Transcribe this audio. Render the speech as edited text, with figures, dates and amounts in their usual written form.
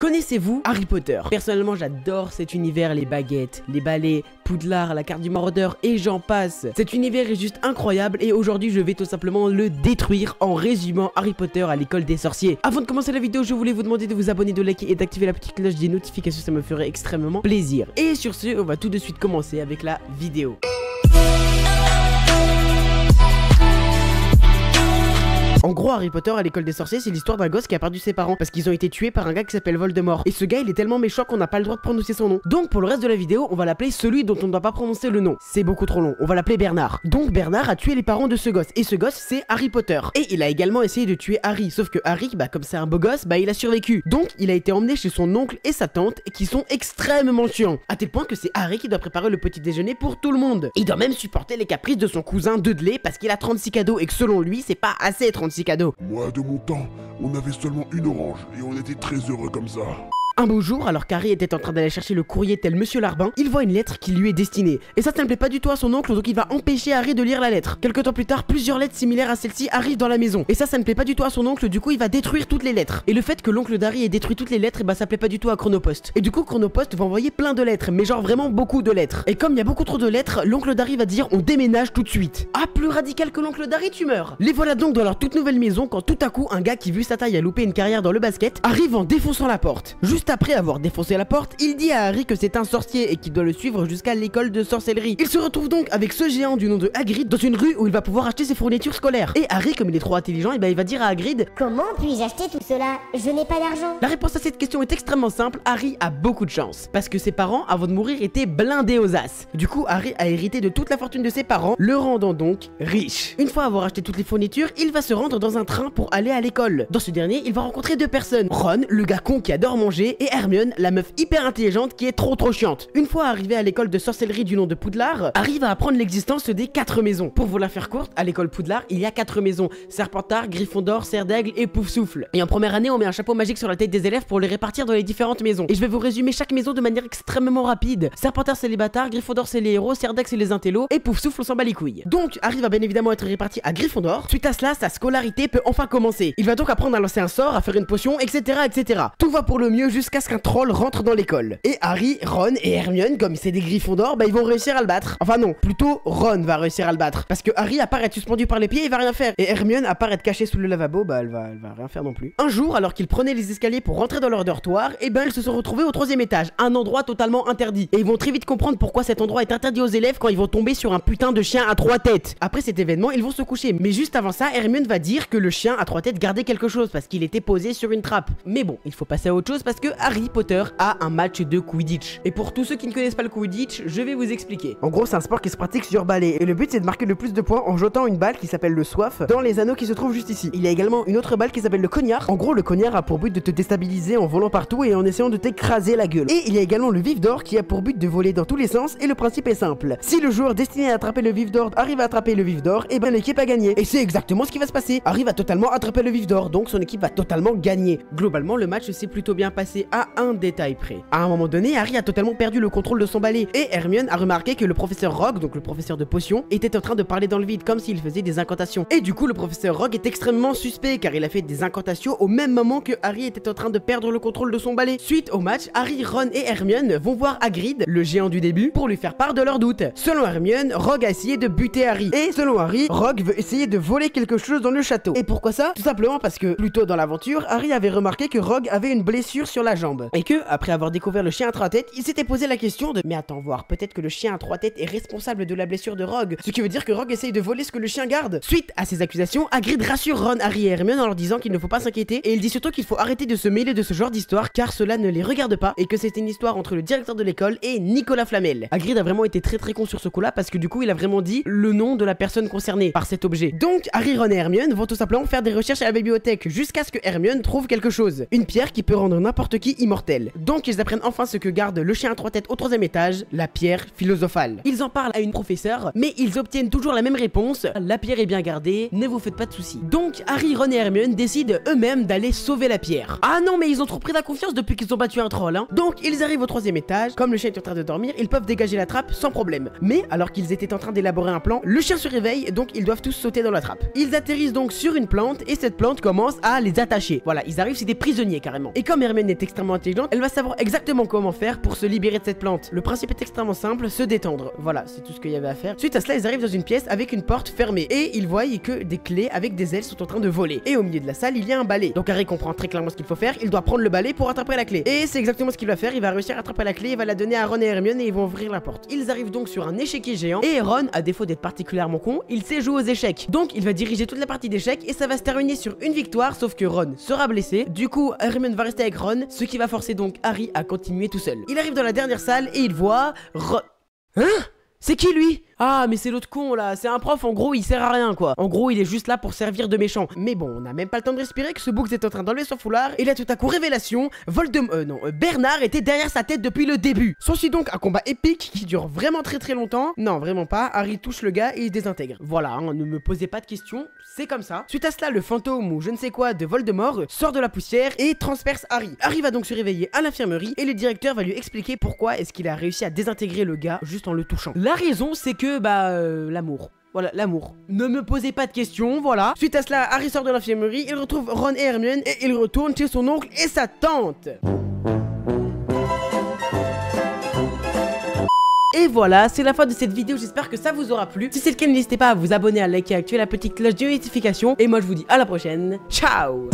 Connaissez-vous Harry Potter? Personnellement j'adore cet univers, les baguettes, les balais, Poudlard, la carte du maraudeur et j'en passe. Cet univers est juste incroyable et aujourd'hui je vais tout simplement le détruire en résumant Harry Potter à l'école des sorciers. Avant de commencer la vidéo, je voulais vous demander de vous abonner, de liker et d'activer la petite cloche des notifications, ça me ferait extrêmement plaisir. Et sur ce, on va tout de suite commencer avec la vidéo. En gros, Harry Potter à l'école des sorciers, c'est l'histoire d'un gosse qui a perdu ses parents parce qu'ils ont été tués par un gars qui s'appelle Voldemort. Et ce gars, il est tellement méchant qu'on n'a pas le droit de prononcer son nom. Donc pour le reste de la vidéo, on va l'appeler celui dont on ne doit pas prononcer le nom. C'est beaucoup trop long. On va l'appeler Bernard. Donc Bernard a tué les parents de ce gosse. Et ce gosse, c'est Harry Potter. Et il a également essayé de tuer Harry. Sauf que Harry, comme c'est un beau gosse, il a survécu. Donc il a été emmené chez son oncle et sa tante qui sont extrêmement chiants. À tel point que c'est Harry qui doit préparer le petit déjeuner pour tout le monde. Il doit même supporter les caprices de son cousin Dudley parce qu'il a 36 cadeaux et que selon lui, c'est pas assez 36 cadeaux. De mon temps, on avait seulement une orange et on était très heureux comme ça. Un beau jour, alors qu'Harry était en train d'aller chercher le courrier tel Monsieur Larbin, il voit une lettre qui lui est destinée. Et ça ne plaît pas du tout à son oncle, donc il va empêcher Harry de lire la lettre. Quelque temps plus tard, plusieurs lettres similaires à celle-ci arrivent dans la maison. Et ça ne plaît pas du tout à son oncle, du coup il va détruire toutes les lettres. Et le fait que l'oncle d'Harry ait détruit toutes les lettres, ça plaît pas du tout à Chronopost. Et du coup Chronopost va envoyer plein de lettres, mais genre vraiment beaucoup de lettres. Et comme il y a beaucoup trop de lettres, l'oncle d'Harry va dire on déménage tout de suite. Ah, plus radical que l'oncle d'Harry, tu meurs. Les voilà donc dans leur toute nouvelle maison quand tout à coup un gars qui vu sa taille a loupé une carrière dans le basket arrive en défonçant la porte. Juste après avoir défoncé la porte, il dit à Harry que c'est un sorcier et qu'il doit le suivre jusqu'à l'école de sorcellerie. Il se retrouve donc avec ce géant du nom de Hagrid dans une rue où il va pouvoir acheter ses fournitures scolaires. Et Harry, comme il est trop intelligent, il va dire à Hagrid: comment puis-je acheter tout cela? Je n'ai pas d'argent. La réponse à cette question est extrêmement simple. Harry a beaucoup de chance parce que ses parents, avant de mourir, étaient blindés aux as. Du coup, Harry a hérité de toute la fortune de ses parents, le rendant donc riche. Une fois avoir acheté toutes les fournitures, il va se rendre dans un train pour aller à l'école. Dans ce dernier, il va rencontrer deux personnes: Ron, le gars con qui adore manger, et Hermione, la meuf hyper intelligente qui est trop chiante. Une fois arrivé à l'école de sorcellerie du nom de Poudlard, Harry va apprendre l'existence des 4 maisons. Pour vous la faire courte, à l'école Poudlard, il y a 4 maisons: Serpentard, Gryffondor, Serre d'Aigle et Poufsouffle. Et en première année, on met un chapeau magique sur la tête des élèves pour les répartir dans les différentes maisons. Et je vais vous résumer chaque maison de manière extrêmement rapide. Serpentard c'est les bâtards, Gryffondor c'est les héros, Serre d'Aigle c'est les intellos et Poufsouffle on s'en bat les couilles. Donc Harry va bien évidemment être réparti à Gryffondor. Suite à cela, sa scolarité peut enfin commencer. Il va donc apprendre à lancer un sort, à faire une potion, etc. etc. Tout va pour le mieux jusqu'à ce qu'un troll rentre dans l'école. Et Harry, Ron et Hermione, comme c'est des Gryffondors, ils vont réussir à le battre. Enfin non, plutôt Ron va réussir à le battre. Parce que Harry, à part être suspendu par les pieds, il va rien faire. Et Hermione, à part être cachée sous le lavabo, elle va rien faire non plus. Un jour, alors qu'ils prenaient les escaliers pour rentrer dans leur dortoir, ils se sont retrouvés au 3e étage, un endroit totalement interdit. Et ils vont très vite comprendre pourquoi cet endroit est interdit aux élèves quand ils vont tomber sur un putain de chien à 3 têtes. Après cet événement, ils vont se coucher. Mais juste avant ça, Hermione va dire que le chien à 3 têtes gardait quelque chose parce qu'il était posé sur une trappe. Mais bon, il faut passer à autre chose parce que Harry Potter a un match de Quidditch. Et pour tous ceux qui ne connaissent pas le Quidditch, je vais vous expliquer. En gros, c'est un sport qui se pratique sur balai et le but c'est de marquer le plus de points en jetant une balle qui s'appelle le soif dans les anneaux qui se trouvent juste ici. Il y a également une autre balle qui s'appelle le cognard. En gros, le cognard a pour but de te déstabiliser en volant partout et en essayant de t'écraser la gueule. Et il y a également le vif d'or qui a pour but de voler dans tous les sens et le principe est simple. Si le joueur destiné à attraper le vif d'or arrive à attraper le vif d'or, et l'équipe a gagné. Et c'est exactement ce qui va se passer. Harry va totalement attraper le vif d'or, donc son équipe va totalement gagner. Globalement, le match s'est plutôt bien passé à un détail près. À un moment donné, Harry a totalement perdu le contrôle de son balai et Hermione a remarqué que le professeur Rogue, donc le professeur de potions, était en train de parler dans le vide comme s'il faisait des incantations. Et du coup, le professeur Rogue est extrêmement suspect car il a fait des incantations au même moment que Harry était en train de perdre le contrôle de son balai. Suite au match, Harry, Ron et Hermione vont voir Hagrid, le géant du début, pour lui faire part de leurs doutes. Selon Hermione, Rogue a essayé de buter Harry et selon Harry, Rogue veut essayer de voler quelque chose dans le château. Et pourquoi ça? Tout simplement parce que plus tôt dans l'aventure, Harry avait remarqué que Rogue avait une blessure sur la jambe et que, après avoir découvert le chien à 3 têtes, il s'était posé la question de: mais attends voir, peut-être que le chien à 3 têtes est responsable de la blessure de Rogue, ce qui veut dire que Rogue essaye de voler ce que le chien garde. Suite à ces accusations, Hagrid rassure Ron, Harry et Hermione en leur disant qu'il ne faut pas s'inquiéter et il dit surtout qu'il faut arrêter de se mêler de ce genre d'histoire car cela ne les regarde pas et que c'est une histoire entre le directeur de l'école et Nicolas Flamel. Hagrid a vraiment été très con sur ce coup là parce que du coup il a vraiment dit le nom de la personne concernée par cet objet. Donc Harry, Ron et Hermione vont tout simplement faire des recherches à la bibliothèque jusqu'à ce que Hermione trouve quelque chose, une pierre qui peut rendre n'importe qui immortel. Donc ils apprennent enfin ce que garde le chien à 3 têtes au 3e étage, la pierre philosophale. Ils en parlent à une professeure, mais ils obtiennent toujours la même réponse: la pierre est bien gardée, ne vous faites pas de soucis. Donc Harry, Ron et Hermione décident eux-mêmes d'aller sauver la pierre. Ah non, mais ils ont trop pris la confiance depuis qu'ils ont battu un troll, hein. Donc ils arrivent au 3e étage, comme le chien est en train de dormir, ils peuvent dégager la trappe sans problème. Mais alors qu'ils étaient en train d'élaborer un plan, le chien se réveille, donc ils doivent tous sauter dans la trappe. Ils atterrissent donc sur une plante et cette plante commence à les attacher. Voilà, ils arrivent, c'est des prisonniers carrément. Et comme Hermione est extrêmement intelligente, elle va savoir exactement comment faire pour se libérer de cette plante. Le principe est extrêmement simple, se détendre. Voilà, c'est tout ce qu'il y avait à faire. Suite à cela, ils arrivent dans une pièce avec une porte fermée et ils voient que des clés avec des ailes sont en train de voler. Et au milieu de la salle, il y a un balai. Donc Harry comprend très clairement ce qu'il faut faire, il doit prendre le balai pour attraper la clé. Et c'est exactement ce qu'il va faire, il va réussir à attraper la clé, il va la donner à Ron et Hermione et ils vont ouvrir la porte. Ils arrivent donc sur un échiquier géant et Ron, à défaut d'être particulièrement con, il sait jouer aux échecs. Donc il va diriger toute la partie d'échecs et ça va se terminer sur une victoire, sauf que Ron sera blessé. Du coup, Hermione va rester avec Ron, ce qui va forcer donc Harry à continuer tout seul. Il arrive dans la dernière salle et il voit Ron. Hein? C'est qui lui? Ah mais c'est l'autre con là, c'est un prof, en gros il sert à rien quoi. En gros il est juste là pour servir de méchant. Mais bon, on n'a même pas le temps de respirer que ce Books est en train d'enlever son foulard. Et là tout à coup révélation, Bernard était derrière sa tête depuis le début. S'ensuit donc un combat épique qui dure vraiment très longtemps. Non vraiment pas, Harry touche le gars et il désintègre. Voilà, hein, ne me posez pas de questions, c'est comme ça. Suite à cela, le fantôme ou je ne sais quoi de Voldemort sort de la poussière et transperce Harry. Harry va donc se réveiller à l'infirmerie et le directeur va lui expliquer pourquoi est-ce qu'il a réussi à désintégrer le gars juste en le touchant. La raison c'est que l'amour. Voilà, l'amour. Ne me posez pas de questions, voilà. Suite à cela, Harry sort de l'infirmerie, il retrouve Ron et Hermione et il retourne chez son oncle et sa tante. Et voilà, c'est la fin de cette vidéo, j'espère que ça vous aura plu. Si c'est le cas, n'hésitez pas à vous abonner, à liker, à activer la petite cloche de notification. Et moi je vous dis à la prochaine, ciao.